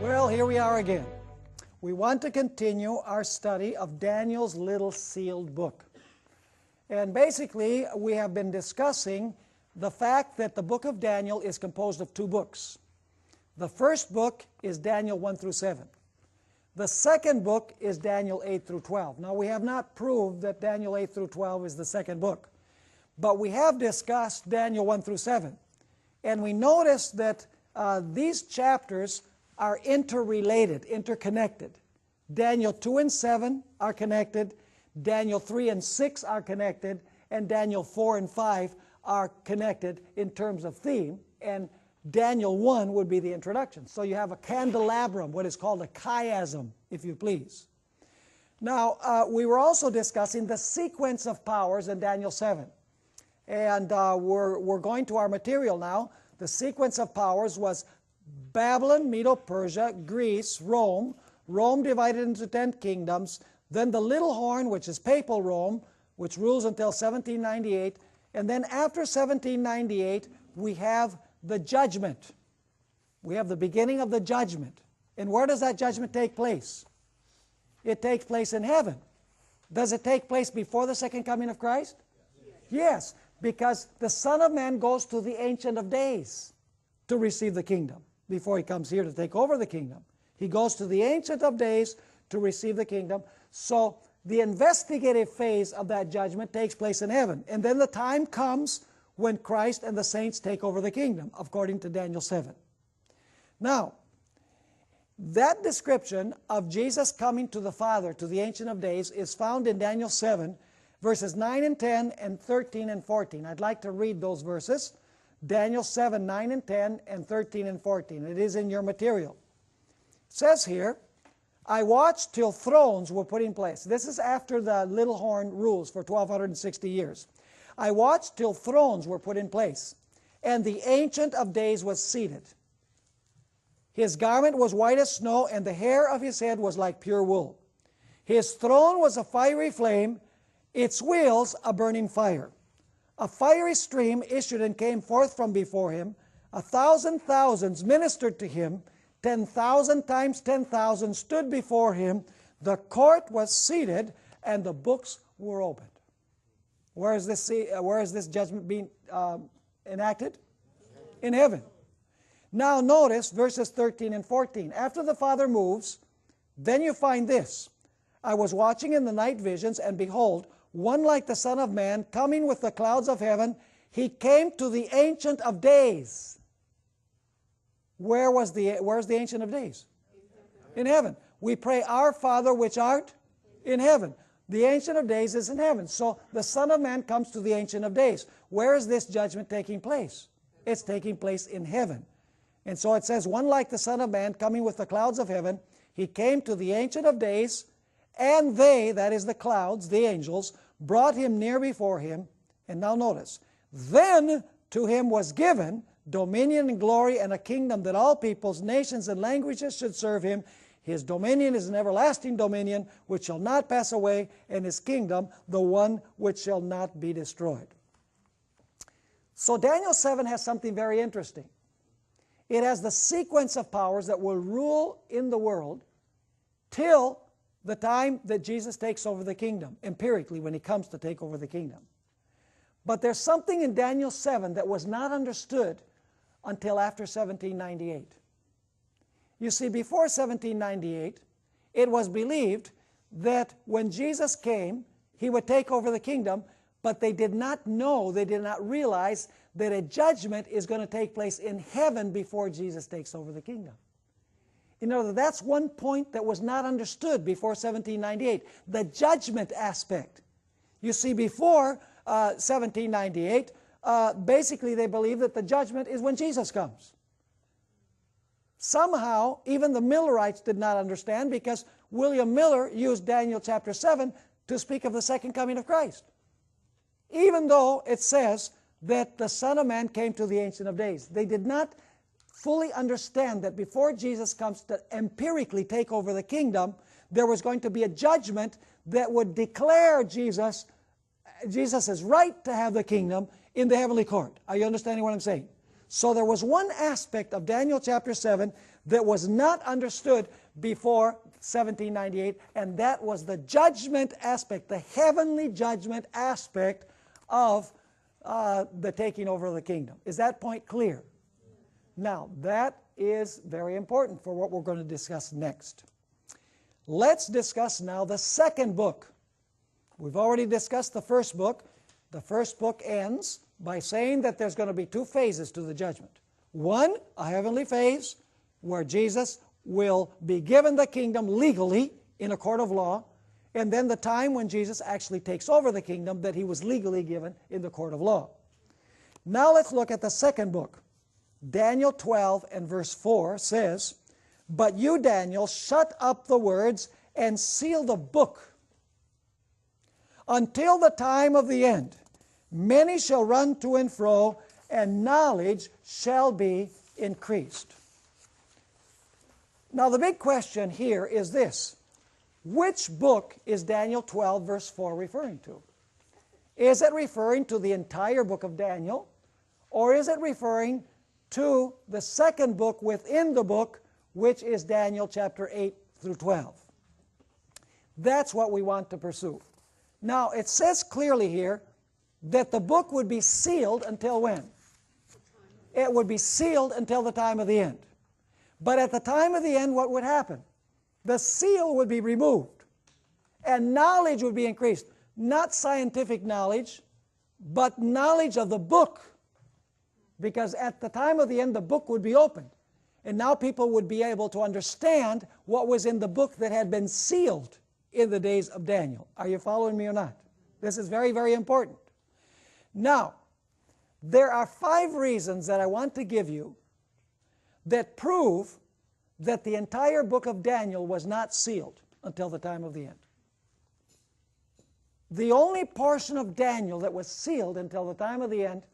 Well, here we are again. We want to continue our study of Daniel's little sealed book. And basically, we have been discussing the fact that the book of Daniel is composed of two books. The first book is Daniel 1 through 7. The second book is Daniel 8 through 12. Now, we have not proved that Daniel 8 through 12 is the second book, but we have discussed Daniel 1 through 7. And we noticed that these chapters are interrelated, interconnected. Daniel 2 and 7 are connected, Daniel 3 and 6 are connected, and Daniel 4 and 5 are connected in terms of theme, and Daniel 1 would be the introduction. So you have a candelabrum, what is called a chiasm, if you please. Now, we were also discussing the sequence of powers in Daniel 7. And we're going to our material now. The sequence of powers was Babylon, Medo-Persia, Greece, Rome. Rome divided into 10 kingdoms. Then the little horn, which is papal Rome, which rules until 1798. And then after 1798, we have the judgment. We have the beginning of the judgment. And where does that judgment take place? It takes place in heaven. Does it take place before the second coming of Christ? Yes, because the Son of Man goes to the Ancient of Days to receive the kingdom before he comes here to take over the kingdom. He goes to the Ancient of Days to receive the kingdom. So the investigative phase of that judgment takes place in heaven. And then the time comes when Christ and the saints take over the kingdom, according to Daniel 7. Now, that description of Jesus coming to the Father, to the Ancient of Days, is found in Daniel 7, verses 9 and 10 and 13 and 14. I'd like to read those verses. Daniel 7, 9 and 10 and 13 and 14. It is in your material. It says here, I watched till thrones were put in place. This is after the little horn rules for 1260 years. I watched till thrones were put in place, and the Ancient of Days was seated. His garment was white as snow, and the hair of his head was like pure wool. His throne was a fiery flame, its wheels a burning fire. A fiery stream issued and came forth from before him. 1,000 thousands ministered to him. 10,000 times 10,000 stood before him. The court was seated, and the books were opened. Where is this judgment being enacted? In heaven. Now notice verses 13 and 14. After the Father moves, then you find this. I was watching in the night visions, and behold, one like the Son of Man, coming with the clouds of heaven. He came to the Ancient of Days. Where's the Ancient of Days? In heaven. We pray, Our Father which art in heaven. The Ancient of Days is in heaven. So the Son of Man comes to the Ancient of Days. Where is this judgment taking place? It's taking place in heaven. And so it says, one like the Son of Man, coming with the clouds of heaven. He came to the Ancient of Days, and they, that is the clouds, the angels, brought him near before him. And now notice, then to him was given dominion and glory and a kingdom that all peoples, nations, and languages should serve him. His dominion is an everlasting dominion which shall not pass away, and his kingdom the one which shall not be destroyed. So Daniel 7 has something very interesting. It has the sequence of powers that will rule in the world till the time that Jesus takes over the kingdom, empirically, when he comes to take over the kingdom. But there's something in Daniel 7 that was not understood until after 1798. You see, before 1798, it was believed that when Jesus came, he would take over the kingdom, but they did not know, they did not realize that a judgment is going to take place in heaven before Jesus takes over the kingdom. You know, that's one point that was not understood before 1798, the judgment aspect. You see, before 1798, basically they believed that the judgment is when Jesus comes. Somehow, even the Millerites did not understand, because William Miller used Daniel chapter 7 to speak of the second coming of Christ. Even though it says that the Son of Man came to the Ancient of Days. They did not fully understand that before Jesus comes to empirically take over the kingdom, there was going to be a judgment that would declare Jesus' right to have the kingdom in the heavenly court. Are you understanding what I'm saying? So there was one aspect of Daniel chapter 7 that was not understood before 1798, and that was the judgment aspect, the heavenly judgment aspect of the taking over of the kingdom. Is that point clear? Now, that is very important for what we're going to discuss next. Let's discuss now the second book. We've already discussed the first book. The first book ends by saying that there's going to be two phases to the judgment. One, a heavenly phase, where Jesus will be given the kingdom legally in a court of law, and then the time when Jesus actually takes over the kingdom that he was legally given in the court of law. Now let's look at the second book. Daniel 12 and verse 4 says, "But you, Daniel, shut up the words and seal the book until the time of the end. Many shall run to and fro, and knowledge shall be increased." Now the big question here is this: which book is Daniel 12 verse 4 referring to? Is it referring to the entire book of Daniel, or is it referring to the second book within the book, which is Daniel chapter 8 through 12? That's what we want to pursue. Now it says clearly here that the book would be sealed until when? It would be sealed until the time of the end. But at the time of the end, what would happen? The seal would be removed, and knowledge would be increased. Not scientific knowledge, but knowledge of the book. Because at the time of the end, the book would be opened, and now people would be able to understand what was in the book that had been sealed in the days of Daniel. Are you following me or not? This is very, very important. Now, there are 5 reasons that I want to give you that prove that the entire book of Daniel was not sealed until the time of the end. The only portion of Daniel that was sealed until the time of the end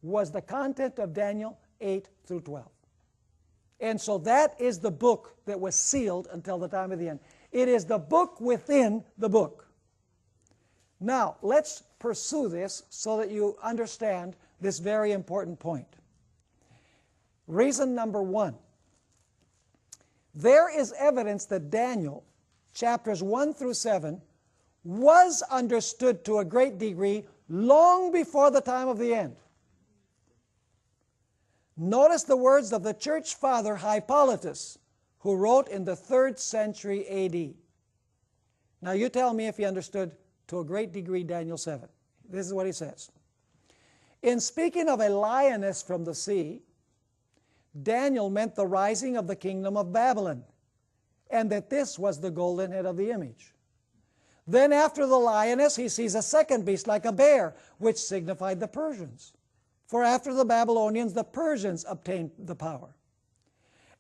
was the content of Daniel 8 through 12. And so that is the book that was sealed until the time of the end. It is the book within the book. Now, let's pursue this so that you understand this very important point. Reason number 1. There is evidence that Daniel, chapters 1 through 7, was understood to a great degree long before the time of the end. Notice the words of the church father Hippolytus, who wrote in the 3rd century A.D. Now you tell me if he understood to a great degree Daniel 7. This is what he says. "In speaking of a lioness from the sea, Daniel meant the rising of the kingdom of Babylon, and that this was the golden head of the image. Then after the lioness he sees a second beast like a bear, which signified the Persians. For after the Babylonians, the Persians obtained the power.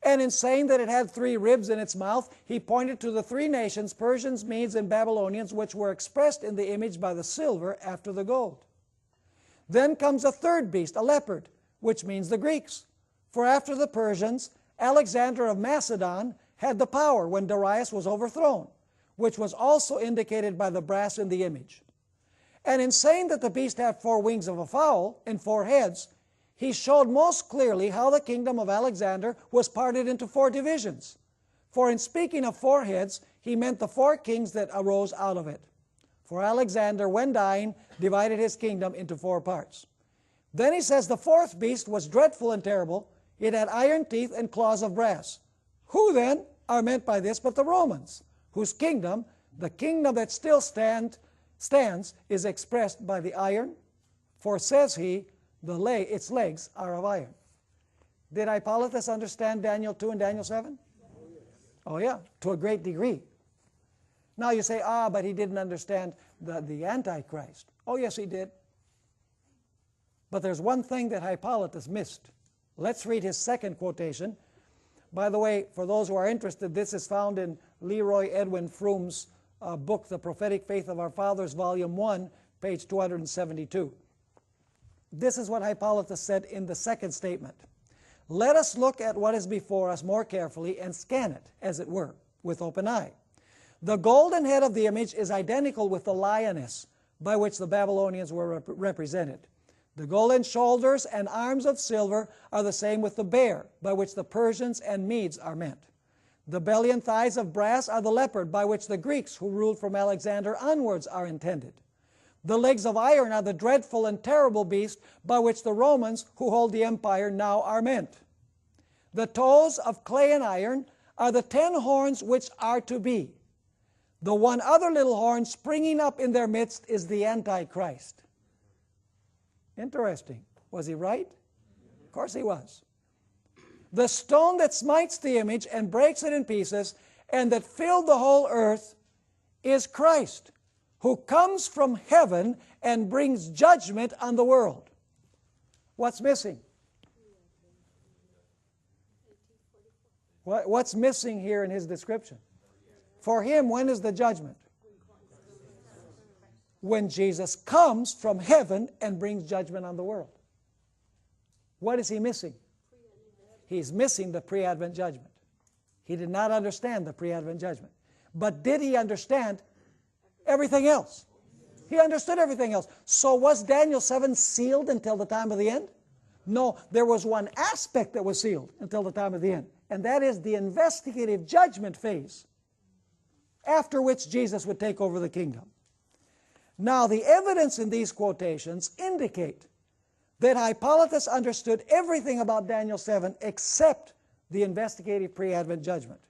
And in saying that it had 3 ribs in its mouth, he pointed to the 3 nations, Persians, Medes, and Babylonians, which were expressed in the image by the silver after the gold. Then comes a third beast, a leopard, which means the Greeks. For after the Persians, Alexander of Macedon had the power when Darius was overthrown, which was also indicated by the brass in the image. And in saying that the beast had 4 wings of a fowl and 4 heads, he showed most clearly how the kingdom of Alexander was parted into 4 divisions. For in speaking of 4 heads, he meant the 4 kings that arose out of it. For Alexander, when dying, divided his kingdom into 4 parts. Then he says the 4th beast was dreadful and terrible. It had iron teeth and claws of brass. Who then are meant by this but the Romans, whose kingdom, the kingdom that still stands, is expressed by the iron? For says he, its legs are of iron." Did Hippolytus understand Daniel 2 and Daniel 7? Oh yeah, to a great degree. Now you say, but he didn't understand the Antichrist. Oh yes, he did. But there's one thing that Hippolytus missed. Let's read his second quotation. By the way, for those who are interested, this is found in Leroy Edwin Froome's book, The Prophetic Faith of Our Fathers, Volume 1, page 272. This is what Hippolytus said in the second statement. "Let us look at what is before us more carefully and scan it, as it were, with open eye. The golden head of the image is identical with the lioness by which the Babylonians were represented. The golden shoulders and arms of silver are the same with the bear, by which the Persians and Medes are meant. The belly and thighs of brass are the leopard, by which the Greeks, who ruled from Alexander onwards, are intended. The legs of iron are the dreadful and terrible beast, by which the Romans, who hold the empire, now are meant. The toes of clay and iron are the 10 horns which are to be. The one other little horn springing up in their midst is the Antichrist. Interesting. Was he right? Of course he was. The stone that smites the image and breaks it in pieces, and that filled the whole earth, is Christ, who comes from heaven and brings judgment on the world. What's missing? What's missing here in his description? For him, when is the judgment? When Jesus comes from heaven and brings judgment on the world. What is he missing? He's missing the pre-Advent judgment. He did not understand the pre-Advent judgment. But did he understand everything else? He understood everything else. So was Daniel 7 sealed until the time of the end? No, there was one aspect that was sealed until the time of the end, and that is the investigative judgment phase, after which Jesus would take over the kingdom. Now, the evidence in these quotations indicate that Hippolytus understood everything about Daniel 7 except the investigative pre-Advent judgment.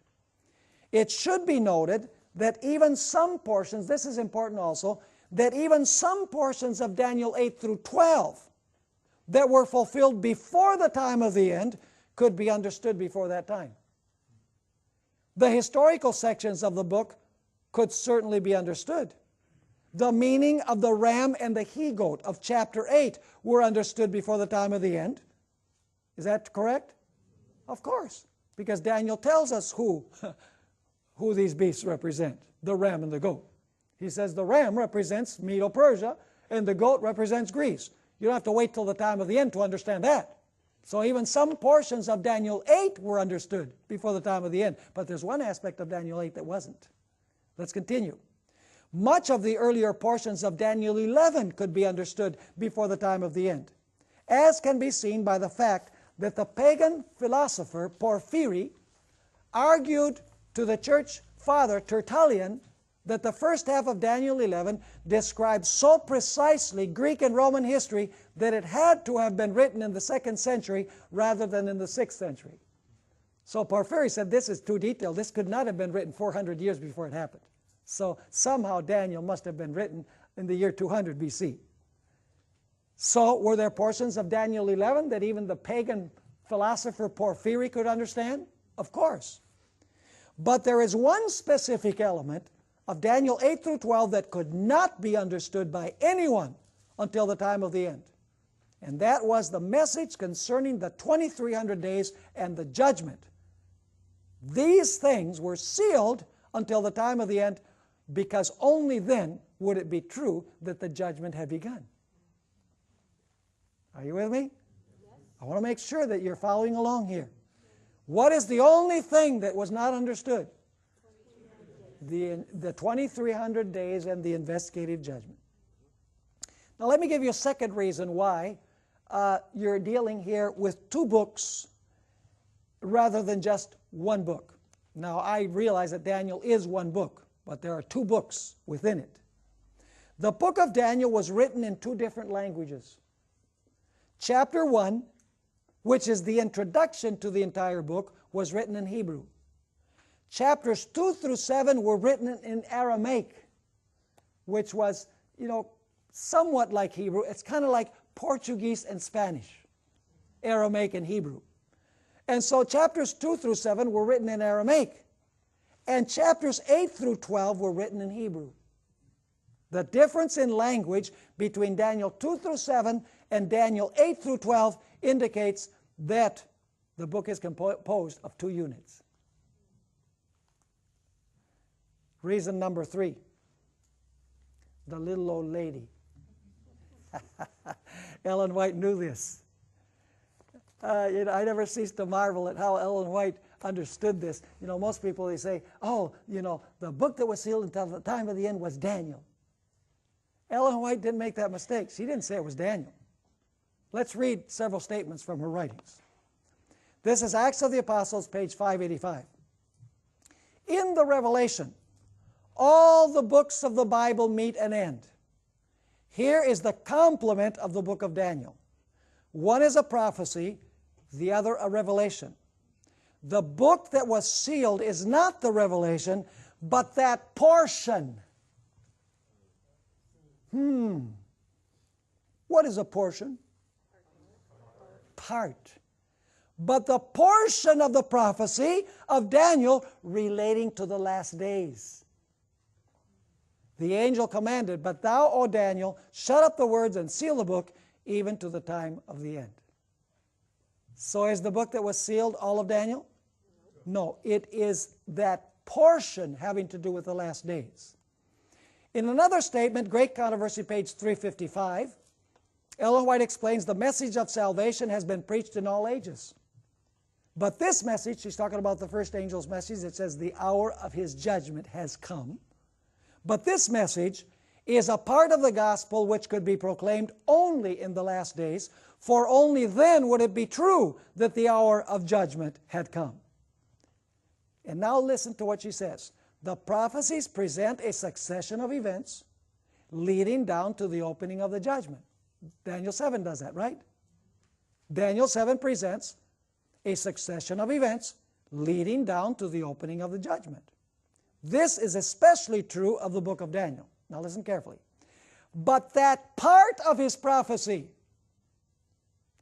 It should be noted that even some portions, this is important also, that even some portions of Daniel 8 through 12 that were fulfilled before the time of the end could be understood before that time. The historical sections of the book could certainly be understood. The meaning of the ram and the he-goat of chapter 8 were understood before the time of the end. Is that correct? Of course, because Daniel tells us who these beasts represent, the ram and the goat. He says the ram represents Medo-Persia and the goat represents Greece. You don't have to wait till the time of the end to understand that. So even some portions of Daniel 8 were understood before the time of the end. But there's one aspect of Daniel 8 that wasn't. Let's continue. Much of the earlier portions of Daniel 11 could be understood before the time of the end, as can be seen by the fact that the pagan philosopher Porphyry argued to the church father Tertullian that the first half of Daniel 11 describes so precisely Greek and Roman history that it had to have been written in the 2nd century rather than in the 6th century. So Porphyry said this is too detailed. This could not have been written 400 years before it happened. So somehow Daniel must have been written in the year 200 BC. So were there portions of Daniel 11 that even the pagan philosopher Porphyry could understand? Of course. But there is one specific element of Daniel 8 through 12 that could not be understood by anyone until the time of the end. And that was the message concerning the 2300 days and the judgment. These things were sealed until the time of the end, because only then would it be true that the judgment had begun. Are you with me? Yes. I want to make sure that you're following along here. What is the only thing that was not understood? The 2300 days and the investigative judgment. Now let me give you a second reason why you're dealing here with 2 books rather than just 1 book. Now I realize that Daniel is 1 book, but there are 2 books within it. The book of Daniel was written in 2 different languages. Chapter 1, which is the introduction to the entire book, was written in Hebrew. Chapters 2 through 7 were written in Aramaic, which was, somewhat like Hebrew. It's kind of like Portuguese and Spanish, Aramaic and Hebrew. And so chapters 2 through 7 were written in Aramaic, and chapters 8 through 12 were written in Hebrew. The difference in language between Daniel 2 through 7 and Daniel 8 through 12 indicates that the book is composed of 2 units. Reason number 3, the little old lady. Ellen White knew this. I never cease to marvel at how Ellen White understood this. Most people, they say, the book that was sealed until the time of the end was Daniel. Ellen White didn't make that mistake. She didn't say it was Daniel. Let's read several statements from her writings. This is Acts of the Apostles, page 585. In the Revelation, all the books of the Bible meet an end. Here is the complement of the book of Daniel. One is a prophecy, the other a revelation. The book that was sealed is not the revelation, but that portion. What is a portion? Part. But the portion of the prophecy of Daniel relating to the last days. The angel commanded, "But thou, O Daniel, shut up the words and seal the book, even to the time of the end." So is the book that was sealed all of Daniel? No, it is that portion having to do with the last days. In another statement, Great Controversy, page 355, Ellen White explains the message of salvation has been preached in all ages. But this message, she's talking about the first angel's message, it says the hour of his judgment has come. But this message is a part of the gospel which could be proclaimed only in the last days, for only then would it be true that the hour of judgment had come. And now listen to what she says. The prophecies present a succession of events leading down to the opening of the judgment. Daniel 7 does that, right? Daniel 7 presents a succession of events leading down to the opening of the judgment. This is especially true of the book of Daniel. Now listen carefully. But that part of his prophecy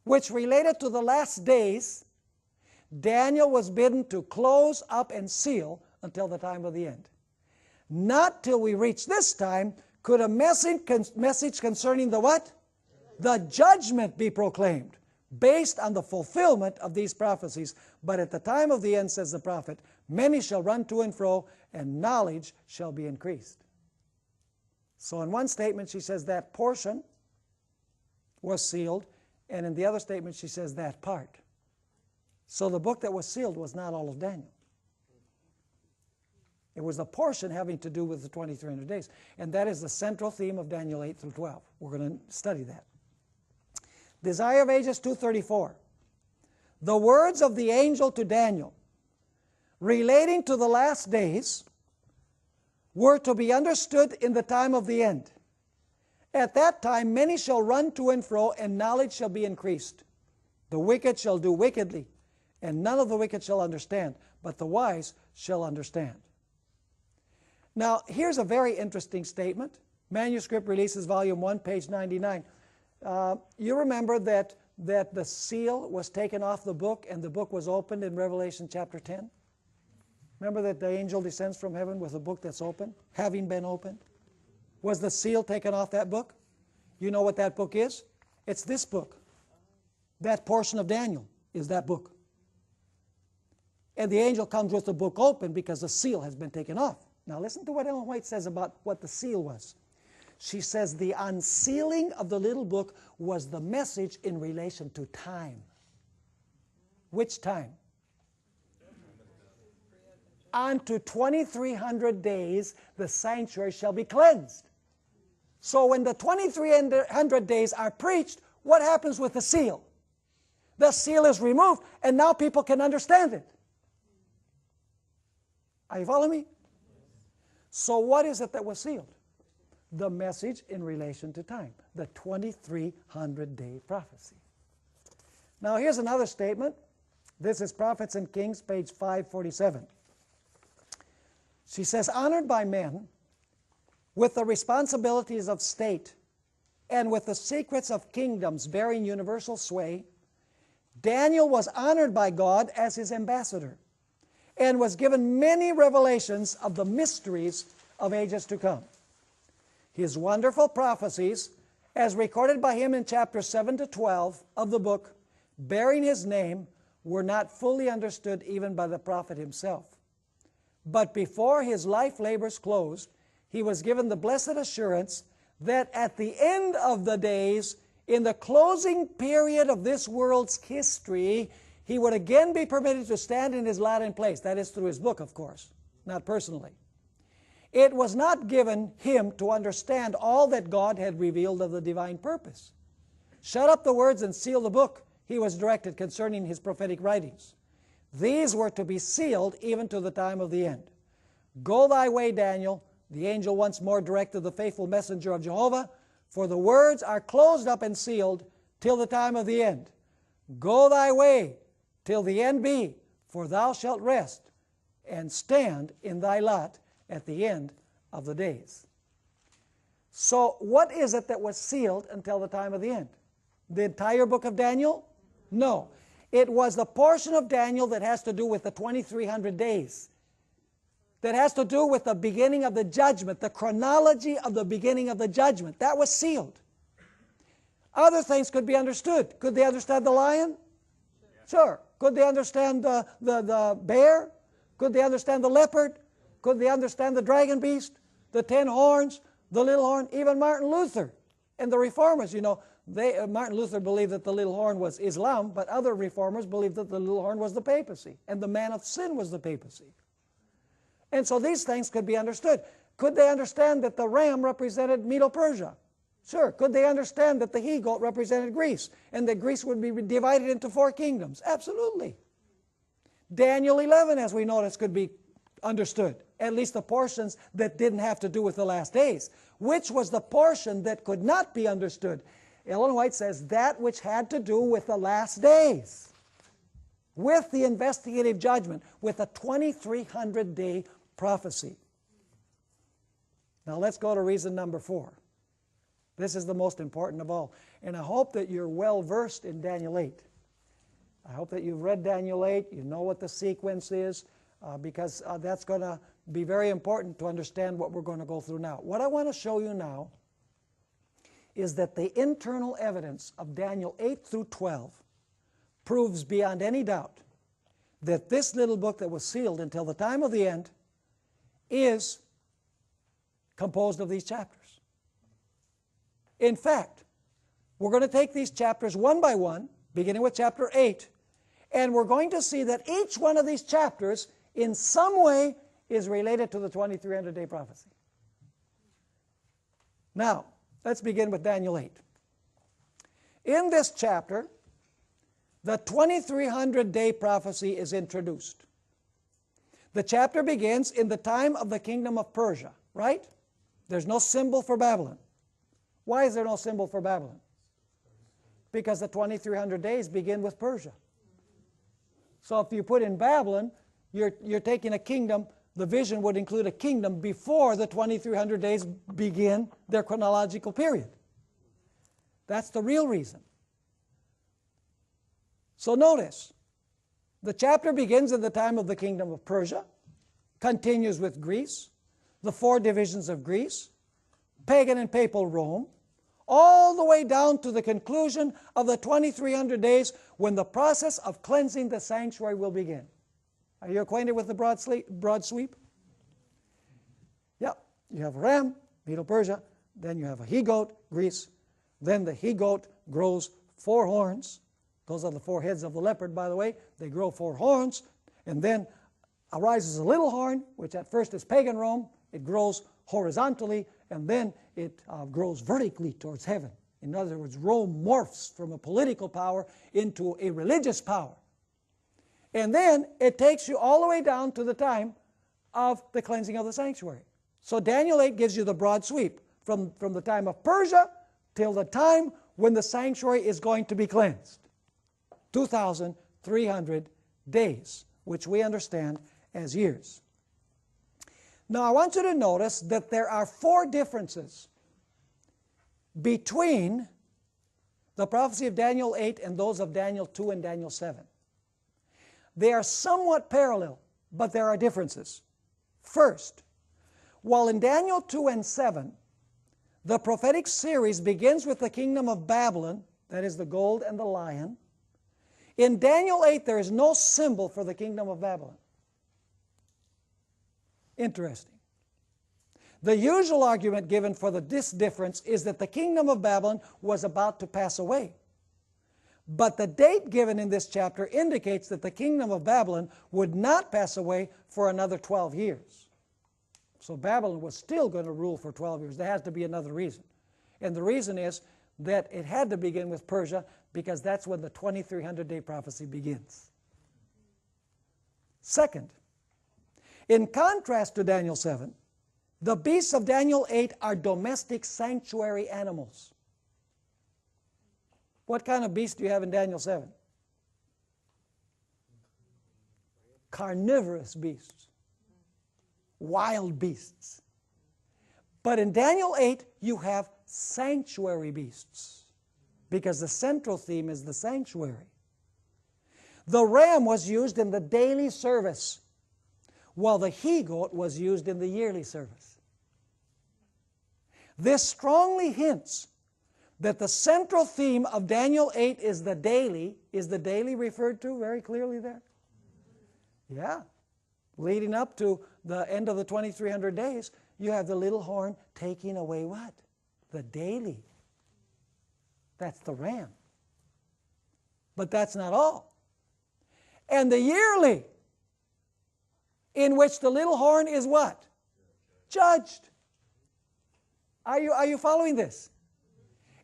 which related to the last days, Daniel was bidden to close up and seal until the time of the end. Not till we reach this time could a message concerning the what? The judgment be proclaimed, based on the fulfillment of these prophecies. But at the time of the end, says the prophet, many shall run to and fro, and knowledge shall be increased. So in one statement she says that portion was sealed, and in the other statement she says that part. So the book that was sealed was not all of Daniel. It was a portion having to do with the 2300 days. And that is the central theme of Daniel 8 through 12. We're going to study that. Desire of Ages 234. The words of the angel to Daniel relating to the last days were to be understood in the time of the end. At that time many shall run to and fro, and knowledge shall be increased. The wicked shall do wickedly, and none of the wicked shall understand, but the wise shall understand. Now, here's a very interesting statement. Manuscript Releases, Volume 1, page 99. You remember that the seal was taken off the book, and the book was opened in Revelation chapter 10? Remember that the angel descends from heaven with a book that's open, having been opened? Was the seal taken off that book? You know what that book is? It's this book. That portion of Daniel is that book. And the angel comes with the book open because the seal has been taken off. Now listen to what Ellen White says about what the seal was. She says the unsealing of the little book was the message in relation to time. Which time? Unto 2300 days the sanctuary shall be cleansed. So when the 2300 days are preached, what happens with the seal? The seal is removed, and now people can understand it. Are you following me? So what is it that was sealed? The message in relation to time, the 2300-day prophecy. Now here's another statement. This is Prophets and Kings, page 547. She says, honored by men with the responsibilities of state and with the secrets of kingdoms bearing universal sway, Daniel was honored by God as his ambassador and was given many revelations of the mysteries of ages to come. His wonderful prophecies, as recorded by him in chapters 7 to 12 of the book, bearing his name, were not fully understood even by the prophet himself. But before his life labors closed, he was given the blessed assurance that at the end of the days, in the closing period of this world's history, he would again be permitted to stand in his lot and place. That is through his book, of course, not personally. It was not given him to understand all that God had revealed of the divine purpose. Shut up the words and seal the book, he was directed concerning his prophetic writings. These were to be sealed even to the time of the end. Go thy way, Daniel, the angel once more directed the faithful messenger of Jehovah, for the words are closed up and sealed till the time of the end. Go thy way till the end be, for thou shalt rest and stand in thy lot at the end of the days. So what is it that was sealed until the time of the end? The entire book of Daniel? No. It was the portion of Daniel that has to do with the 2300 days. That has to do with the beginning of the judgment, the chronology of the beginning of the judgment. That was sealed. Other things could be understood. Could they understand the lion? Sure. Could they understand the bear? Could they understand the leopard? Could they understand the dragon beast? The 10 horns? The little horn? Even Martin Luther and the reformers, you know, Martin Luther believed that the little horn was Islam, but other reformers believed that the little horn was the papacy, and the man of sin was the papacy. And so these things could be understood. Could they understand that the ram represented Medo-Persia? Sure. Could they understand that the he-goat represented Greece, and that Greece would be divided into 4 kingdoms? Absolutely. Daniel 11, as we notice, could be understood, at least the portions that didn't have to do with the last days. Which was the portion that could not be understood? Ellen White says that which had to do with the last days, with the investigative judgment, with a 2300-day prophecy. Now let's go to reason number 4. This is the most important of all. And I hope that you're well versed in Daniel 8. I hope that you've read Daniel 8, you know what the sequence is, because that's going to be very important to understand what we're going to go through now. What I want to show you now is that the internal evidence of Daniel 8 through 12 proves beyond any doubt that this little book that was sealed until the time of the end is composed of these chapters. In fact, we're going to take these chapters one by one, beginning with chapter 8, and we're going to see that each one of these chapters in some way is related to the 2300-day prophecy. Now, let's begin with Daniel 8. In this chapter, the 2300-day prophecy is introduced. The chapter begins in the time of the kingdom of Persia, right? There's no symbol for Babylon. Why is there no symbol for Babylon? Because the 2300 days begin with Persia. So if you put in Babylon, you're taking a kingdom. The vision would include a kingdom before the 2300 days begin their chronological period. That's the real reason. So notice, the chapter begins in the time of the kingdom of Persia, continues with Greece, the 4 divisions of Greece, pagan and papal Rome, all the way down to the conclusion of the 2300 days when the process of cleansing the sanctuary will begin. Are you acquainted with the broad sweep? Yeah, you have a ram, Medo-Persia, then you have a he-goat, Greece, then the he-goat grows 4 horns. Those are the 4 heads of the leopard, by the way. They grow 4 horns, and then arises a little horn, which at first is pagan Rome. It grows horizontally, and then it grows vertically towards heaven. In other words, Rome morphs from a political power into a religious power. And then it takes you all the way down to the time of the cleansing of the sanctuary. So Daniel 8 gives you the broad sweep from the time of Persia till the time when the sanctuary is going to be cleansed. 2,300 days, which we understand as years. Now I want you to notice that there are 4 differences between the prophecy of Daniel 8 and those of Daniel 2 and Daniel 7. They are somewhat parallel, but there are differences. First, while in Daniel 2 and 7, the prophetic series begins with the kingdom of Babylon, that is the gold and the lion, in Daniel 8 there is no symbol for the kingdom of Babylon. Interesting. The usual argument given for this difference is that the kingdom of Babylon was about to pass away. But the date given in this chapter indicates that the kingdom of Babylon would not pass away for another 12 years. So Babylon was still going to rule for 12 years. There has to be another reason. And the reason is that it had to begin with Persia because that's when the 2300-day prophecy begins. Second, in contrast to Daniel 7, the beasts of Daniel 8 are domestic sanctuary animals. What kind of beast do you have in Daniel 7? Carnivorous beasts. Wild beasts. But in Daniel 8, you have sanctuary beasts, because the central theme is the sanctuary. The ram was used in the daily service, while the he-goat was used in the yearly service. This strongly hints that the central theme of Daniel 8 is the daily. Is the daily referred to very clearly there? Yeah. Leading up to the end of the 2300 days, you have the little horn taking away what? The daily. That's the ram. But that's not all. And the yearly, in which the little horn is what? Judged. Are you following this?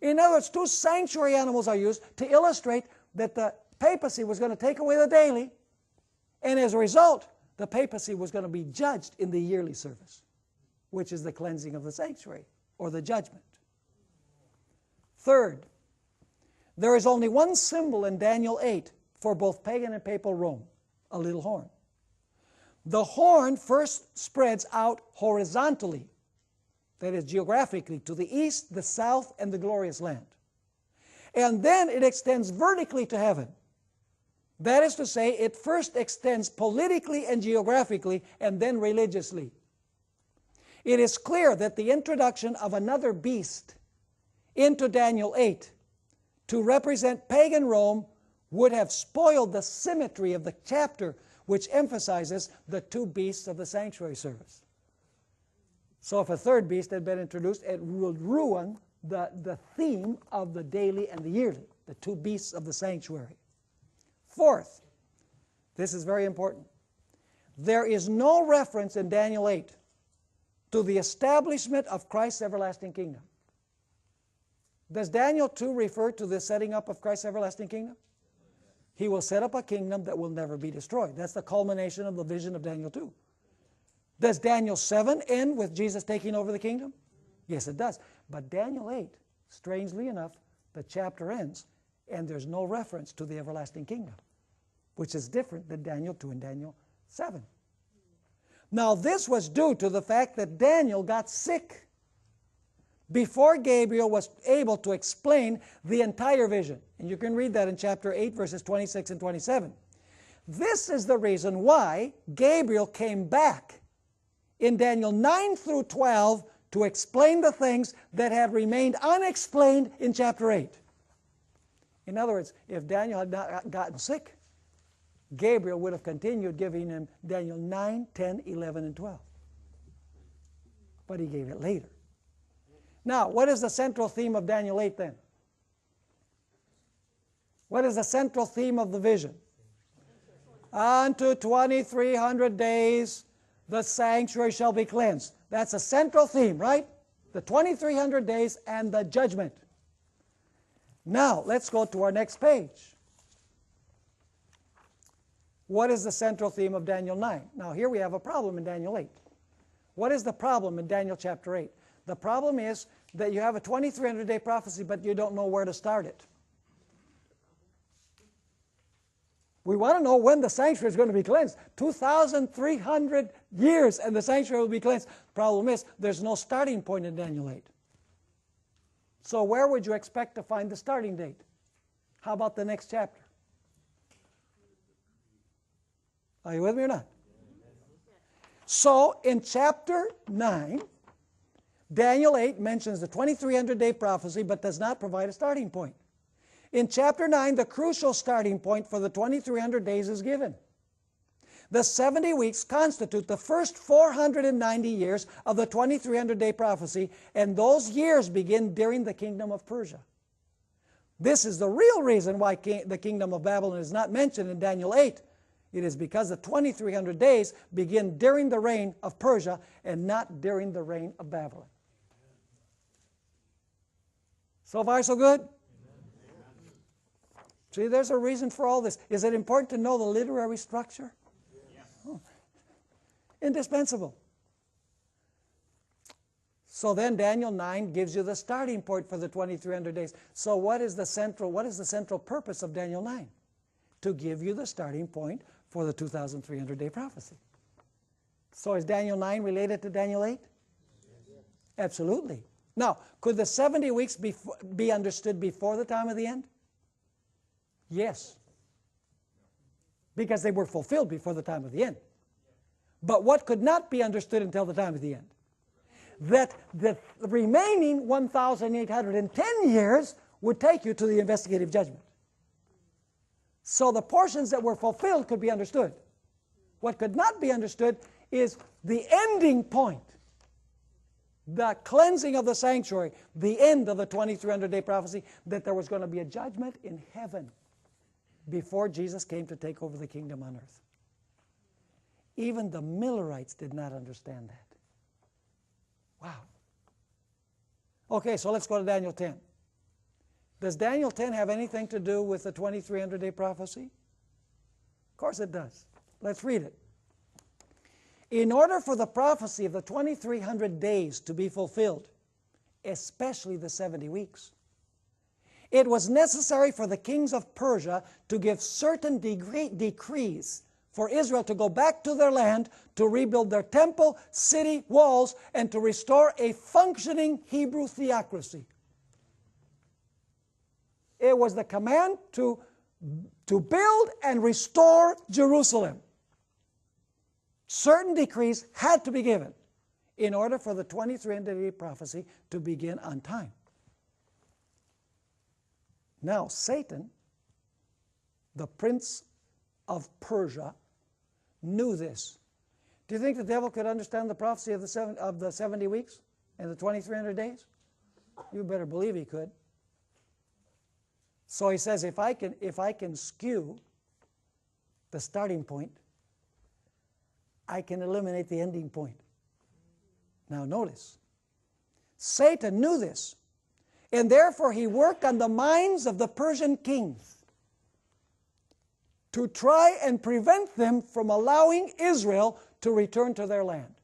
In other words, two sanctuary animals are used to illustrate that the papacy was going to take away the daily, and as a result, the papacy was going to be judged in the yearly service, which is the cleansing of the sanctuary, or the judgment. Third, there is only one symbol in Daniel 8 for both pagan and papal Rome, a little horn. The horn first spreads out horizontally, that is geographically, to the east, the south, and the glorious land. And then it extends vertically to heaven. That is to say, it first extends politically and geographically, and then religiously. It is clear that the introduction of another beast into Daniel 8 to represent pagan Rome would have spoiled the symmetry of the chapter, which emphasizes the two beasts of the sanctuary service. So if a third beast had been introduced, it would ruin the theme of the daily and the yearly, the two beasts of the sanctuary. Fourth, this is very important. There is no reference in Daniel 8 to the establishment of Christ's everlasting kingdom. Does Daniel 2 refer to the setting up of Christ's everlasting kingdom? He will set up a kingdom that will never be destroyed. That's the culmination of the vision of Daniel 2. Does Daniel 7 end with Jesus taking over the kingdom? Yes, it does. But Daniel 8, strangely enough, the chapter ends, and there's no reference to the everlasting kingdom, which is different than Daniel 2 and Daniel 7. Now, this was due to the fact that Daniel got sick before Gabriel was able to explain the entire vision. And you can read that in chapter 8, verses 26 and 27. This is the reason why Gabriel came back in Daniel 9 through 12 to explain the things that had remained unexplained in chapter 8. In other words, if Daniel had not gotten sick, Gabriel would have continued giving him Daniel 9, 10, 11, and 12. But he gave it later. Now, what is the central theme of Daniel 8 then? What is the central theme of the vision? Unto 2300 days the sanctuary shall be cleansed. That's a central theme, right? The 2300 days and the judgment. Now, let's go to our next page. What is the central theme of Daniel 9? Now, here we have a problem in Daniel 8. What is the problem in Daniel chapter 8? The problem is that you have a 2300-day prophecy, but you don't know where to start it. We want to know when the sanctuary is going to be cleansed. 2,300 years and the sanctuary will be cleansed. Problem is, there's no starting point in Daniel 8. So where would you expect to find the starting date? How about the next chapter? Are you with me or not? So in chapter 9, Daniel 8 mentions the 2300-day prophecy but does not provide a starting point. In chapter 9, the crucial starting point for the 2300 days is given. The 70 weeks constitute the first 490 years of the 2300-day prophecy, and those years begin during the kingdom of Persia. This is the real reason why the kingdom of Babylon is not mentioned in Daniel 8. It is because the 2300 days begin during the reign of Persia and not during the reign of Babylon. So far, so good? See, there's a reason for all this. Is it important to know the literary structure? Oh. Indispensable. So then Daniel 9 gives you the starting point for the 2300 days. So what is the central purpose of Daniel 9? To give you the starting point for the 2300-day prophecy. So is Daniel 9 related to Daniel 8? Absolutely. Now, could the 70 weeks be understood before the time of the end? Yes. Because they were fulfilled before the time of the end. But what could not be understood until the time of the end? That the remaining 1,810 years would take you to the investigative judgment. So the portions that were fulfilled could be understood. What could not be understood is the ending point, the cleansing of the sanctuary, the end of the 2300-day prophecy, that there was going to be a judgment in heaven before Jesus came to take over the kingdom on earth. Even the Millerites did not understand that. Wow. Okay, so let's go to Daniel 10. Does Daniel 10 have anything to do with the 2300-day prophecy? Of course it does. Let's read it. In order for the prophecy of the 2300 days to be fulfilled, especially the 70 weeks, it was necessary for the kings of Persia to give certain decrees for Israel to go back to their land, to rebuild their temple, city, walls, and to restore a functioning Hebrew theocracy. It was the command to build and restore Jerusalem. Certain decrees had to be given in order for the 2300-day prophecy to begin on time. Now, Satan, the prince of Persia, knew this. Do you think the devil could understand the prophecy of the 70 weeks and the 2300 days? You better believe he could. So he says, if I can skew the starting point, I can eliminate the ending point. Now notice, Satan knew this, and therefore he worked on the minds of the Persian kings to try and prevent them from allowing Israel to return to their land.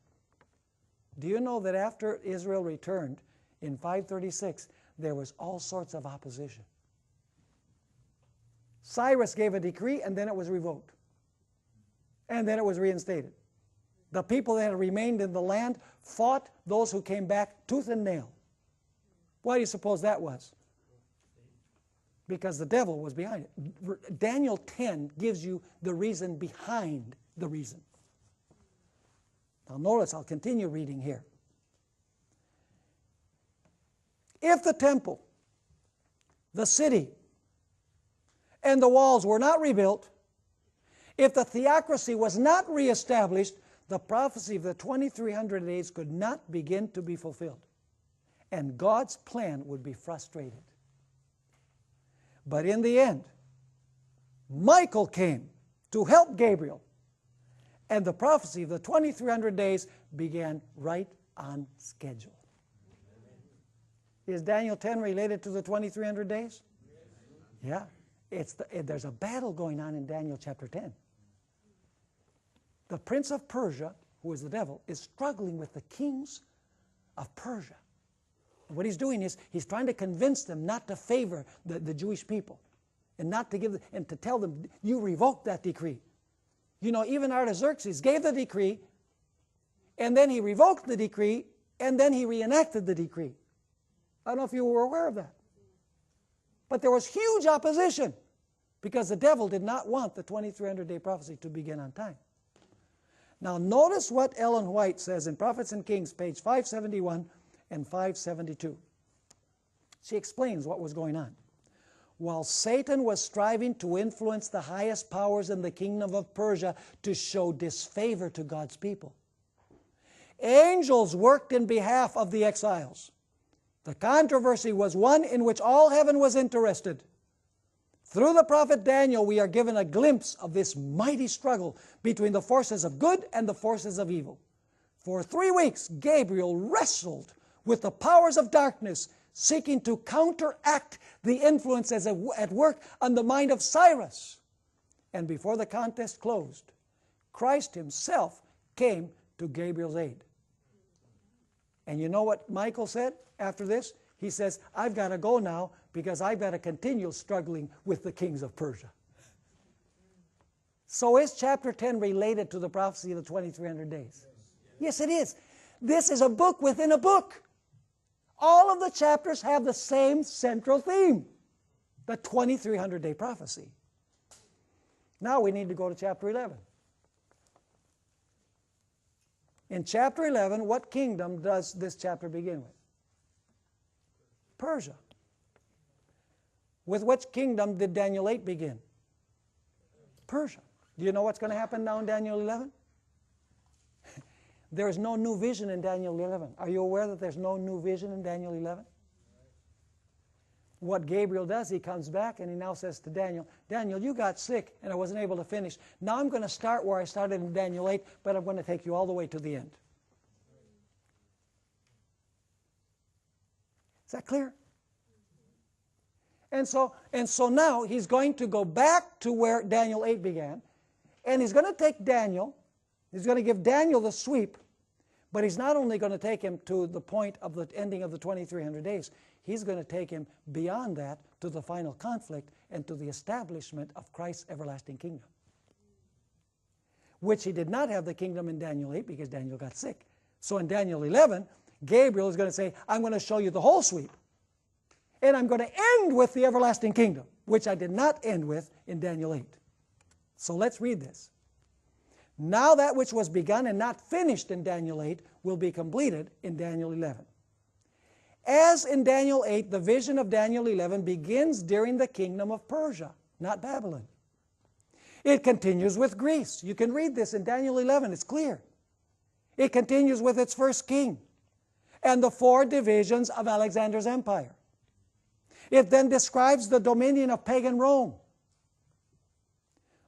Do you know that after Israel returned in 536, there was all sorts of opposition? Cyrus gave a decree, and then it was revoked. And then it was reinstated. The people that had remained in the land fought those who came back tooth and nail. Why do you suppose that was? Because the devil was behind it. Daniel 10 gives you the reason behind the reason. Now notice, I'll continue reading here. If the temple, the city, and the walls were not rebuilt, if the theocracy was not reestablished, the prophecy of the 2300 days could not begin to be fulfilled, and God's plan would be frustrated. But in the end, Michael came to help Gabriel, and the prophecy of the 2300 days began right on schedule. Is Daniel 10 related to the 2300 days? Yeah. There's a battle going on in Daniel chapter 10. The prince of Persia, who is the devil, is struggling with the kings of Persia. And what he's doing is he's trying to convince them not to favor the Jewish people and not to give and to tell them, you revoke that decree. You know, even Artaxerxes gave the decree, and then he revoked the decree, and then he reenacted the decree. I don't know if you were aware of that. But there was huge opposition because the devil did not want the 2300-day prophecy to begin on time. Now notice what Ellen White says in Prophets and Kings, page 571 and 572. She explains what was going on. While Satan was striving to influence the highest powers in the kingdom of Persia to show disfavor to God's people, angels worked in behalf of the exiles. The controversy was one in which all heaven was interested. Through the prophet Daniel, we are given a glimpse of this mighty struggle between the forces of good and the forces of evil. For 3 weeks, Gabriel wrestled with the powers of darkness seeking to counteract the influences at work on the mind of Cyrus. And before the contest closed, Christ himself came to Gabriel's aid. And you know what Michael said after this? He says, I've got to go now because I've got to continue struggling with the kings of Persia. So is chapter 10 related to the prophecy of the 2300 days? Yes, it is. This is a book within a book. All of the chapters have the same central theme, the 2300-day prophecy. Now we need to go to chapter 11. In chapter 11, what kingdom does this chapter begin with? Persia. With which kingdom did Daniel 8 begin? Persia. Do you know what's going to happen now in Daniel 11? There is no new vision in Daniel 11. Are you aware that there's no new vision in Daniel 11? What Gabriel does, he comes back and he now says to Daniel, Daniel, you got sick and I wasn't able to finish. Now I'm going to start where I started in Daniel 8, but I'm going to take you all the way to the end. Is that clear? And so now he's going to go back to where Daniel 8 began, and he's going to take Daniel, he's going to give Daniel the sweep, but he's not only going to take him to the point of the ending of the 2300 days, he's going to take him beyond that to the final conflict and to the establishment of Christ's everlasting kingdom, which he did not have the kingdom in Daniel 8 because Daniel got sick. So in Daniel 11, Gabriel is going to say, I'm going to show you the whole sweep. And I'm going to end with the everlasting kingdom, which I did not end with in Daniel 8. So let's read this. Now that which was begun and not finished in Daniel 8 will be completed in Daniel 11. As in Daniel 8, the vision of Daniel 11 begins during the kingdom of Persia, not Babylon. It continues with Greece. You can read this in Daniel 11, it's clear. It continues with its first king and the 4 divisions of Alexander's empire. It then describes the dominion of pagan Rome.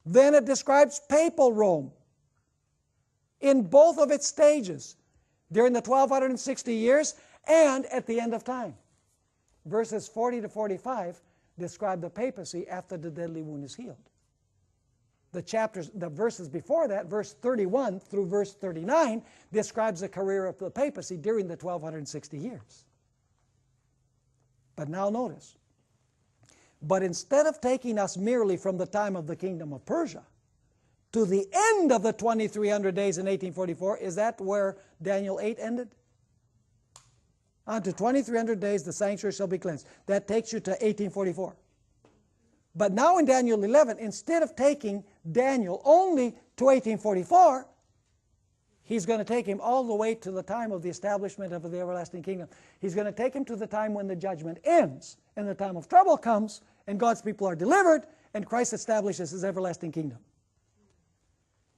Then it describes papal Rome in both of its stages, during the 1260 years and at the end of time. Verses 40 to 45 describe the papacy after the deadly wound is healed. The verses before that, verse 31 through verse 39, describes the career of the papacy during the 1260 years. But now notice, but instead of taking us merely from the time of the kingdom of Persia to the end of the 2300 days in 1844, is that where Daniel 8 ended? Unto 2300 days the sanctuary shall be cleansed. That takes you to 1844. But now in Daniel 11, instead of taking Daniel only to 1844, he's going to take him all the way to the time of the establishment of the everlasting kingdom. He's going to take him to the time when the judgment ends and the time of trouble comes and God's people are delivered and Christ establishes his everlasting kingdom.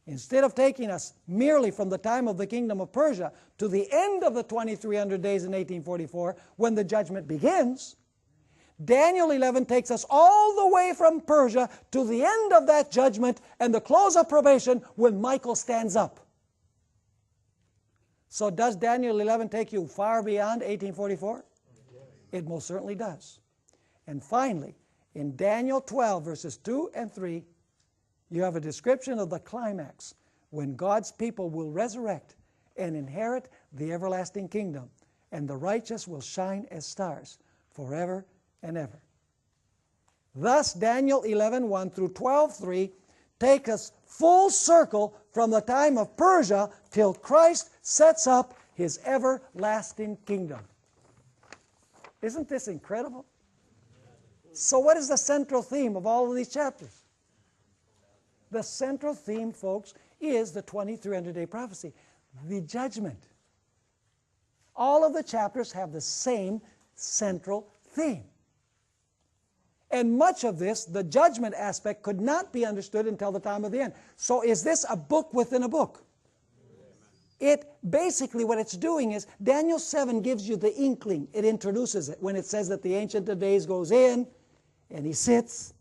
Instead of taking us merely from the time of the kingdom of Persia to the end of the 2300 days in 1844 when the judgment begins, Daniel 11 takes us all the way from Persia to the end of that judgment and the close of probation when Michael stands up. So does Daniel 11 take you far beyond 1844? It most certainly does. And finally, in Daniel 12, verses 2 and 3, you have a description of the climax when God's people will resurrect and inherit the everlasting kingdom, and the righteous will shine as stars forever and ever. Thus, Daniel 11:1 through 12:3 take us full circle from the time of Persia till Christ sets up his everlasting kingdom. Isn't this incredible? So what is the central theme of all of these chapters? The central theme, folks, is the 2300-day prophecy, the judgment. All of the chapters have the same central theme. And much of this, the judgment aspect, could not be understood until the time of the end. So is this a book within a book? It basically, what it's doing is, Daniel 7 gives you the inkling. It introduces it when it says that the Ancient of Days goes in, and he sits,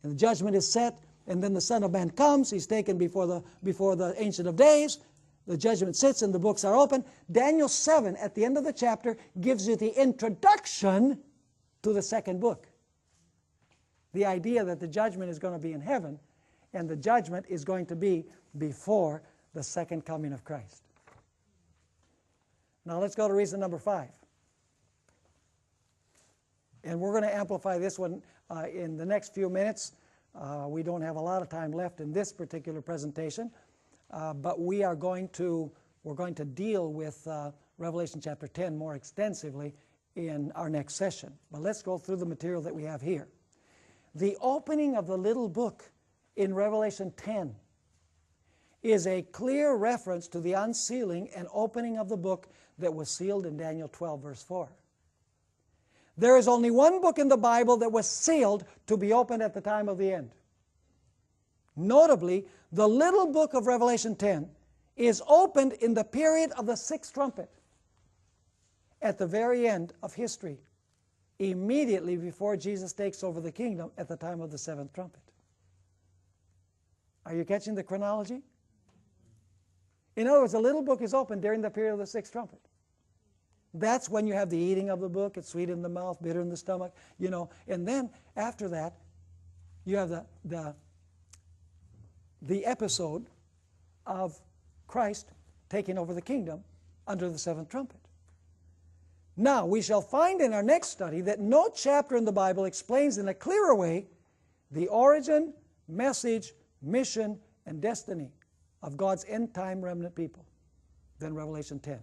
and the judgment is set, and then the Son of Man comes. He's taken before the Ancient of Days. the judgment sits and the books are open. Daniel 7, at the end of the chapter, gives you the introduction to the second book. The idea that the judgment is going to be in heaven, and the judgment is going to be before the second coming of Christ. Now let's go to reason number 5. And we're going to amplify this one in the next few minutes. We don't have a lot of time left in this particular presentation, but we're going to deal with Revelation chapter 10 more extensively in our next session. But let's go through the material that we have here. The opening of the little book in Revelation 10 is a clear reference to the unsealing and opening of the book that was sealed in Daniel 12, verse 4. There is only one book in the Bible that was sealed to be opened at the time of the end. Notably, the little book of Revelation 10 is opened in the period of the sixth trumpet, at the very end of history, immediately before Jesus takes over the kingdom at the time of the seventh trumpet. Are you catching the chronology? In other words, the little book is opened during the period of the sixth trumpet. That's when you have the eating of the book. It's sweet in the mouth, bitter in the stomach, you know. And then after that, you have the episode of Christ taking over the kingdom under the seventh trumpet. Now, we shall find in our next study that no chapter in the Bible explains in a clearer way the origin, message, mission, and destiny of God's end-time remnant people than Revelation 10.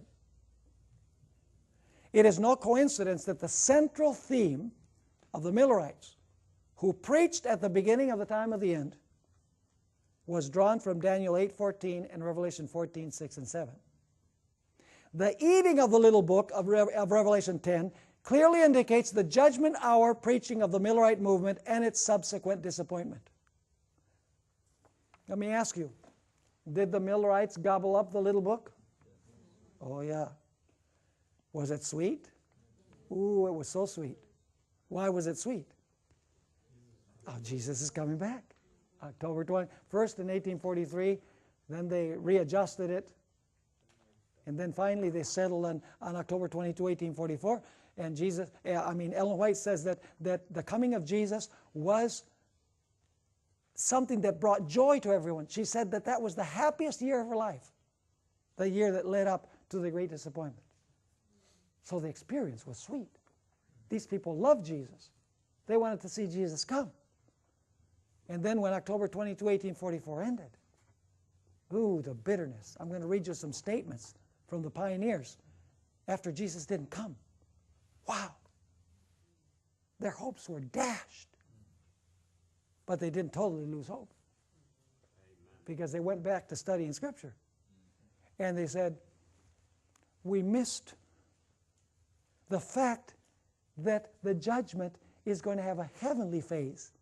It is no coincidence that the central theme of the Millerites, who preached at the beginning of the time of the end, was drawn from Daniel 8:14 and Revelation 14:6 and 7. The eating of the little book of Revelation 10 clearly indicates the judgment hour preaching of the Millerite movement and its subsequent disappointment. Let me ask you, did the Millerites gobble up the little book? Oh yeah. Was it sweet? Ooh, it was so sweet. Why was it sweet? Oh, Jesus is coming back. October 21st in 1843, then they readjusted it, and then finally they settled on October 22, 1844, and Ellen White says that the coming of Jesus was something that brought joy to everyone. She said that was the happiest year of her life, the year that led up to the great disappointment. So the experience was sweet. These people loved Jesus. They wanted to see Jesus come. And then when October 22, 1844 ended, ooh, the bitterness. I'm going to read you some statements from the pioneers after Jesus didn't come. Wow. Their hopes were dashed. But they didn't totally lose hope, because they went back to studying Scripture. And they said, we missed the fact that the judgment is going to have a heavenly phase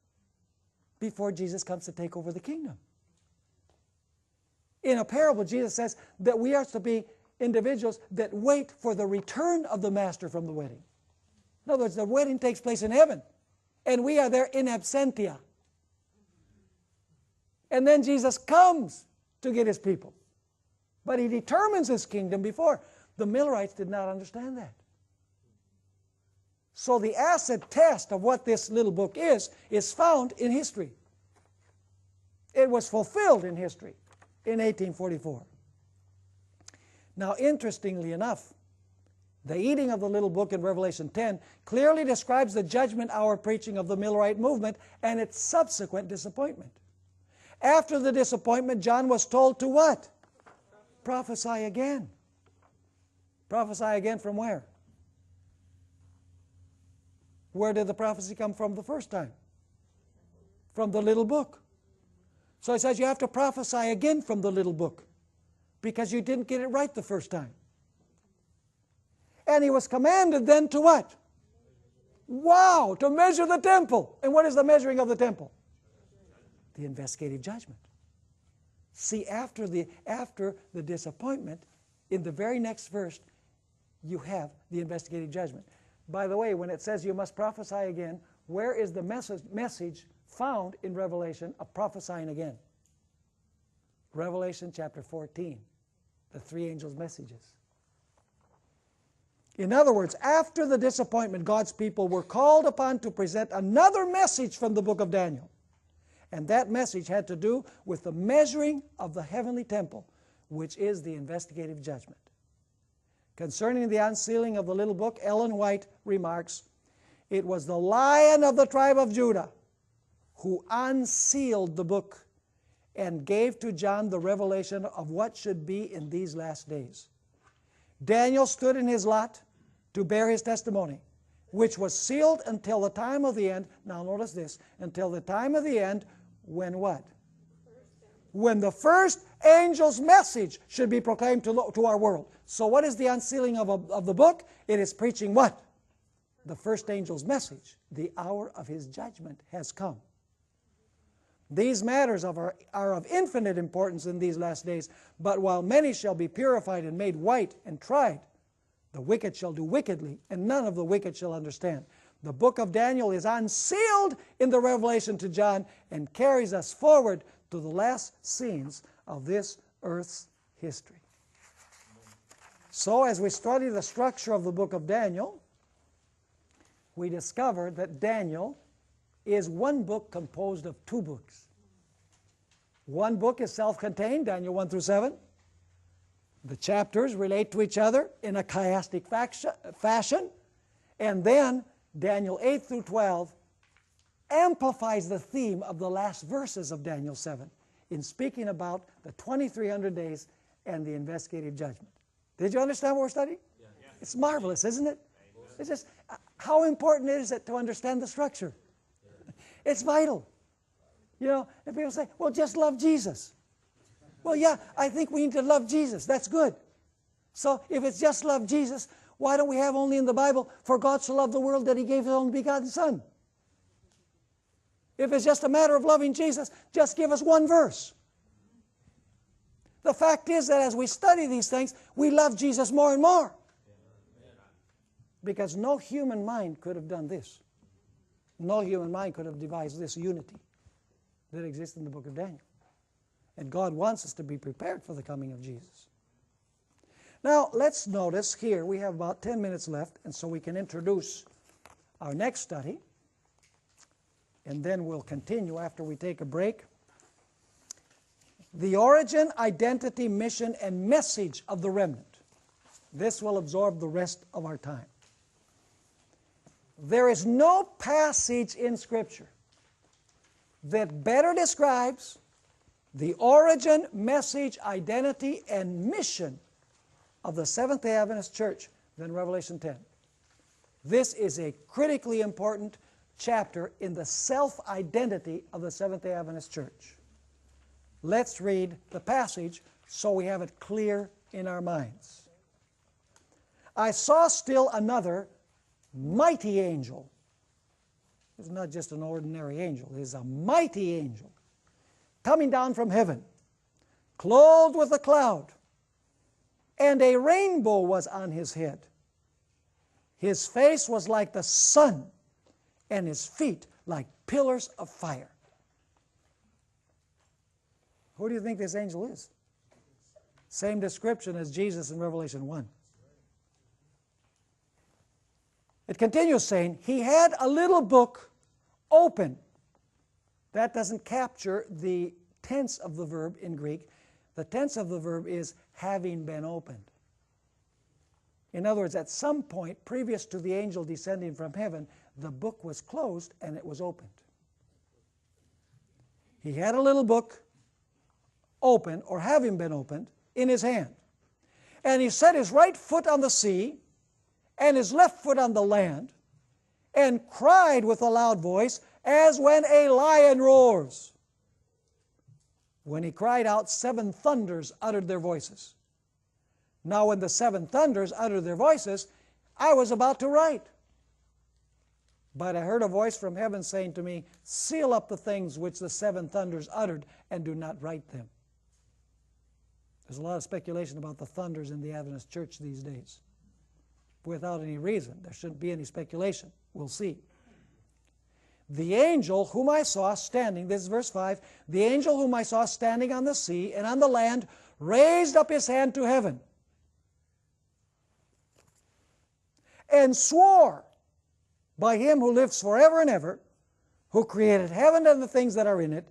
before Jesus comes to take over the kingdom. In a parable, Jesus says that we are to be individuals that wait for the return of the master from the wedding. In other words, the wedding takes place in heaven, and we are there in absentia. And then Jesus comes to get his people. But he determines his kingdom before. The Millerites did not understand that. So the acid test of what this little book is found in history. It was fulfilled in history in 1844. Now, interestingly enough, the eating of the little book in Revelation 10 clearly describes the judgment hour preaching of the Millerite movement and its subsequent disappointment. After the disappointment, John was told to what? Prophesy again. Prophesy again from where? Where did the prophecy come from the first time? From the little book. So he says you have to prophesy again from the little book, because you didn't get it right the first time. And he was commanded then to what? Wow, to measure the temple. And what is the measuring of the temple? The investigative judgment. See, after the disappointment, in the very next verse, you have the investigative judgment. By the way, when it says you must prophesy again, where is the message found in Revelation of prophesying again? Revelation chapter 14. the three angels' messages. In other words, after the disappointment, God's people were called upon to present another message from the book of Daniel. And that message had to do with the measuring of the heavenly temple, which is the investigative judgment. Concerning the unsealing of the little book, Ellen White remarks, "It was the Lion of the tribe of Judah who unsealed the book and gave to John the revelation of what should be in these last days. Daniel stood in his lot to bear his testimony, which was sealed until the time of the end." Now notice this, until the time of the end, when what? When the first angel's message should be proclaimed to our world. So what is the unsealing of the book? It is preaching what? The first angel's message. The hour of his judgment has come. These matters are of infinite importance in these last days, but while many shall be purified and made white and tried, the wicked shall do wickedly, and none of the wicked shall understand. The book of Daniel is unsealed in the revelation to John and carries us forward to the last scenes of this earth's history. So as we study the structure of the book of Daniel, we discover that Daniel is one book composed of two books. One book is self-contained, Daniel 1 through 7. The chapters relate to each other in a chiastic fashion. And then Daniel 8 through 12 amplifies the theme of the last verses of Daniel 7 in speaking about the 2300 days and the investigative judgment. Did you understand what we're studying? Yeah. It's marvelous, isn't it? It's just, how important is it to understand the structure? It's vital. You know, and people say, well, just love Jesus. Well, yeah, I think we need to love Jesus. That's good. So if it's just love Jesus, why don't we have only in the Bible, for God so loved the world that he gave his only begotten Son? If it's just a matter of loving Jesus, just give us one verse. The fact is that as we study these things, we love Jesus more and more. Because no human mind could have done this. No human mind could have devised this unity that exists in the book of Daniel. And God wants us to be prepared for the coming of Jesus. Now, let's notice here, we have about 10 minutes left, and so we can introduce our next study. And then we'll continue after we take a break. The origin, identity, mission, and message of the remnant. This will absorb the rest of our time. There is no passage in Scripture that better describes the origin, message, identity, and mission of the Seventh-day Adventist Church than Revelation 10. This is a critically important chapter in the self-identity of the Seventh-day Adventist Church. Let's read the passage so we have it clear in our minds. I saw still another mighty angel. It's not just an ordinary angel. It is a mighty angel coming down from heaven, clothed with a cloud, and a rainbow was on his head. His face was like the sun, and his feet like pillars of fire. Who do you think this angel is? Same description as Jesus in Revelation 1. It continues saying, he had a little book open. That doesn't capture the tense of the verb in Greek. The tense of the verb is having been opened. In other words, at some point previous to the angel descending from heaven, the book was closed and it was opened. He had a little book open, or having been opened, in his hand. And he set his right foot on the sea and his left foot on the land, and cried with a loud voice, as when a lion roars. When he cried out, 7 thunders uttered their voices. Now when the 7 thunders uttered their voices, I was about to write. But I heard a voice from heaven saying to me, seal up the things which the 7 thunders uttered, and do not write them. There's a lot of speculation about the thunders in the Adventist church these days. Without any reason. There shouldn't be any speculation. We'll see. The angel whom I saw standing, this is verse 5, the angel whom I saw standing on the sea and on the land raised up his hand to heaven and swore by him who lives forever and ever, who created heaven and the things that are in it,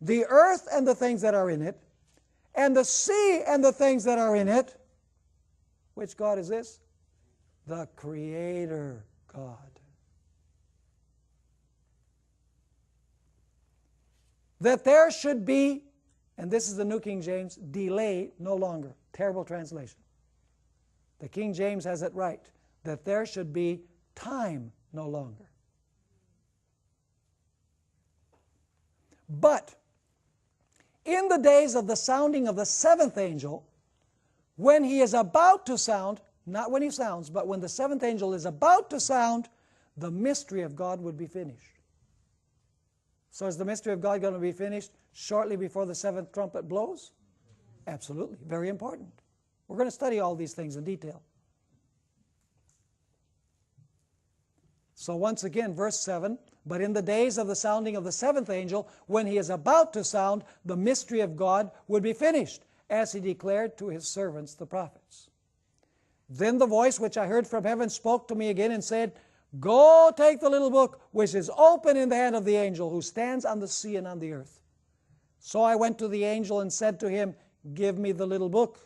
the earth and the things that are in it, and the sea and the things that are in it. Which God is this? The Creator God. That there should be, and this is the New King James, delay no longer. Terrible translation. The King James has it right, that there should be time no longer. But in the days of the sounding of the seventh angel, when he is about to sound, not when he sounds, but when the seventh angel is about to sound, the mystery of God would be finished. So is the mystery of God going to be finished shortly before the seventh trumpet blows? Absolutely. Very important. We're going to study all these things in detail. So once again, verse 7, but in the days of the sounding of the seventh angel, when he is about to sound, the mystery of God would be finished, as he declared to his servants the prophets. Then the voice which I heard from heaven spoke to me again and said, Go take the little book which is open in the hand of the angel who stands on the sea and on the earth. So I went to the angel and said to him, Give me the little book.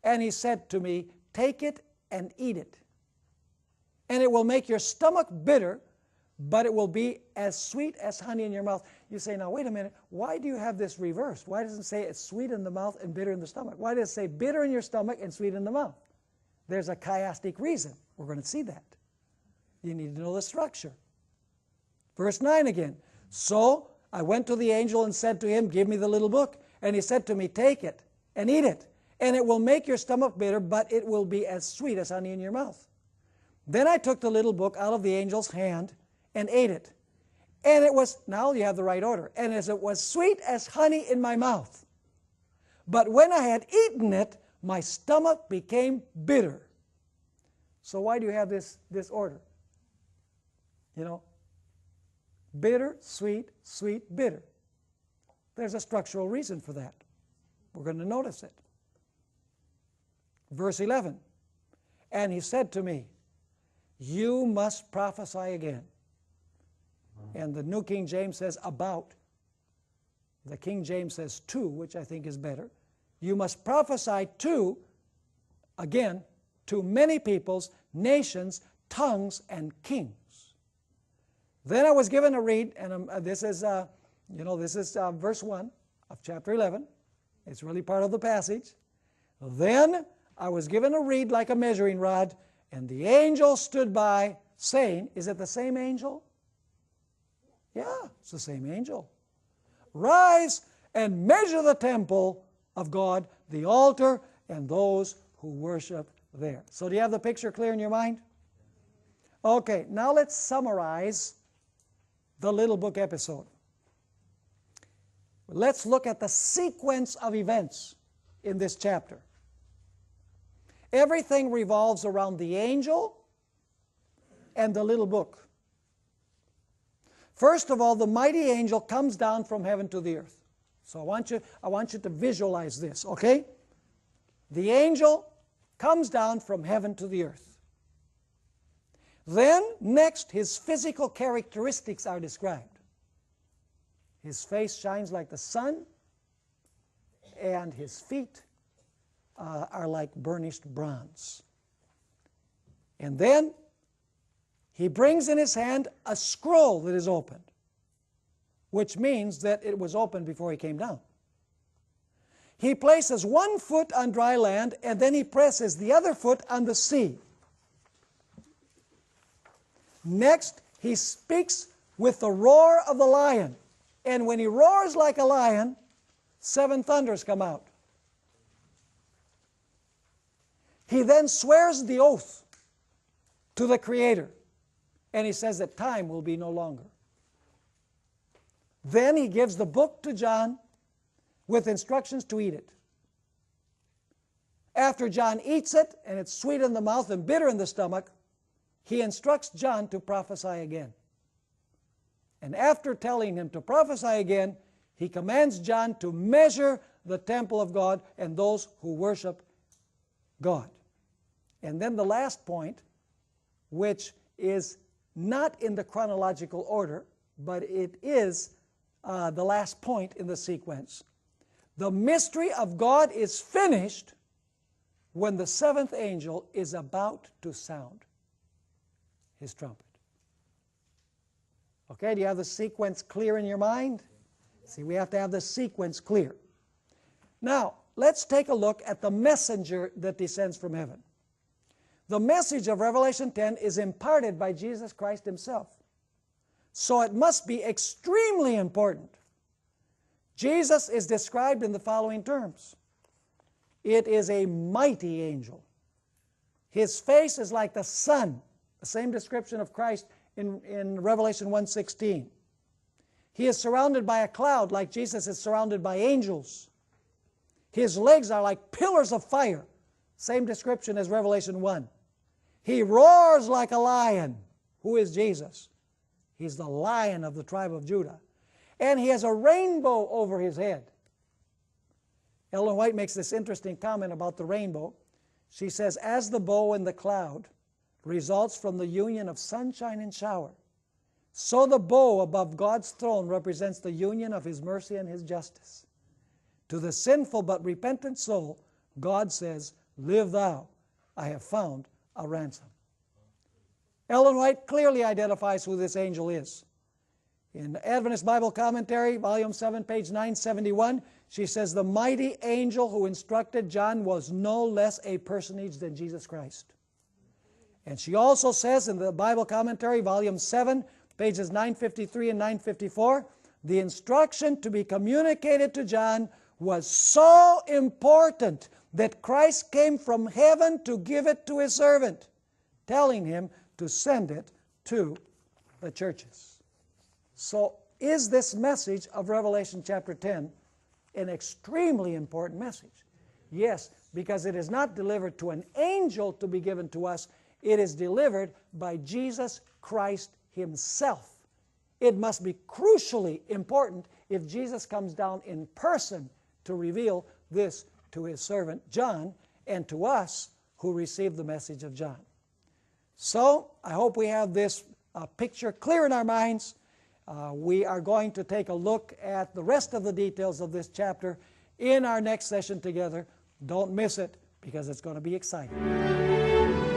And he said to me, Take it and eat it. And it will make your stomach bitter, but it will be as sweet as honey in your mouth. You say, now wait a minute, why do you have this reversed? Why doesn't it say it's sweet in the mouth and bitter in the stomach? Why does it say bitter in your stomach and sweet in the mouth? There's a chiastic reason. We're going to see that. You need to know the structure. Verse 9 again. So I went to the angel and said to him, Give me the little book. And he said to me, Take it and eat it. And it will make your stomach bitter, but it will be as sweet as honey in your mouth. Then I took the little book out of the angel's hand and ate it. And it was, now you have the right order, and as it was sweet as honey in my mouth. But when I had eaten it, my stomach became bitter. So why do you have this order? You know, bitter, sweet, sweet, bitter. There's a structural reason for that. We're going to notice it. Verse 11, and he said to me, You must prophesy again. And the New King James says about. The King James says to, which I think is better. You must prophesy to, again, to many peoples, nations, tongues, and kings. Then I was given to read, and this is verse 1 of chapter 11. It's really part of the passage. Then I was given to read like a measuring rod, and the angel stood by, saying, is it the same angel? Yeah, it's the same angel. Rise and measure the temple of God, the altar, and those who worship there. So do you have the picture clear in your mind? Okay, now let's summarize the little book episode. Let's look at the sequence of events in this chapter. Everything revolves around the angel and the little book. First of all, the mighty angel comes down from heaven to the earth. So I want you to visualize this, okay? The angel comes down from heaven to the earth. Then, next, his physical characteristics are described. His face shines like the sun, and his feet are like burnished bronze. And then, he brings in his hand a scroll that is opened, which means that it was opened before he came down. He places one foot on dry land, and then he presses the other foot on the sea. Next, he speaks with the roar of the lion. And when he roars like a lion, 7 thunders come out. He then swears the oath to the Creator. And he says that time will be no longer. Then he gives the book to John with instructions to eat it. After John eats it, and it's sweet in the mouth and bitter in the stomach, he instructs John to prophesy again. And after telling him to prophesy again, he commands John to measure the temple of God and those who worship God. And then the last point, which is not in the chronological order, but it is the last point in the sequence. The mystery of God is finished when the seventh angel is about to sound his trumpet. Okay, do you have the sequence clear in your mind? See, we have to have the sequence clear. Now, let's take a look at the messenger that descends from heaven. The message of Revelation 10 is imparted by Jesus Christ himself. So it must be extremely important. Jesus is described in the following terms. It is a mighty angel. His face is like the sun, the same description of Christ in Revelation 1:16. He is surrounded by a cloud like Jesus is surrounded by angels. His legs are like pillars of fire, same description as Revelation 1. He roars like a lion. Who is Jesus? He's the Lion of the tribe of Judah. And he has a rainbow over his head. Ellen White makes this interesting comment about the rainbow. She says, as the bow in the cloud results from the union of sunshine and shower, so the bow above God's throne represents the union of his mercy and his justice. To the sinful but repentant soul, God says, live thou, I have found a ransom. Ellen White clearly identifies who this angel is. In the Adventist Bible Commentary, Volume 7, page 971, she says, the mighty angel who instructed John was no less a personage than Jesus Christ. And she also says in the Bible Commentary, Volume 7, pages 953 and 954, the instruction to be communicated to John was so important that Christ came from heaven to give it to his servant, telling him to send it to the churches. So is this message of Revelation chapter 10 an extremely important message? Yes, because it is not delivered to an angel to be given to us. It is delivered by Jesus Christ himself. It must be crucially important if Jesus comes down in person to reveal this to his servant John and to us who receive the message of John. So I hope we have this picture clear in our minds. We are going to take a look at the rest of the details of this chapter in our next session together. Don't miss it because it's going to be exciting.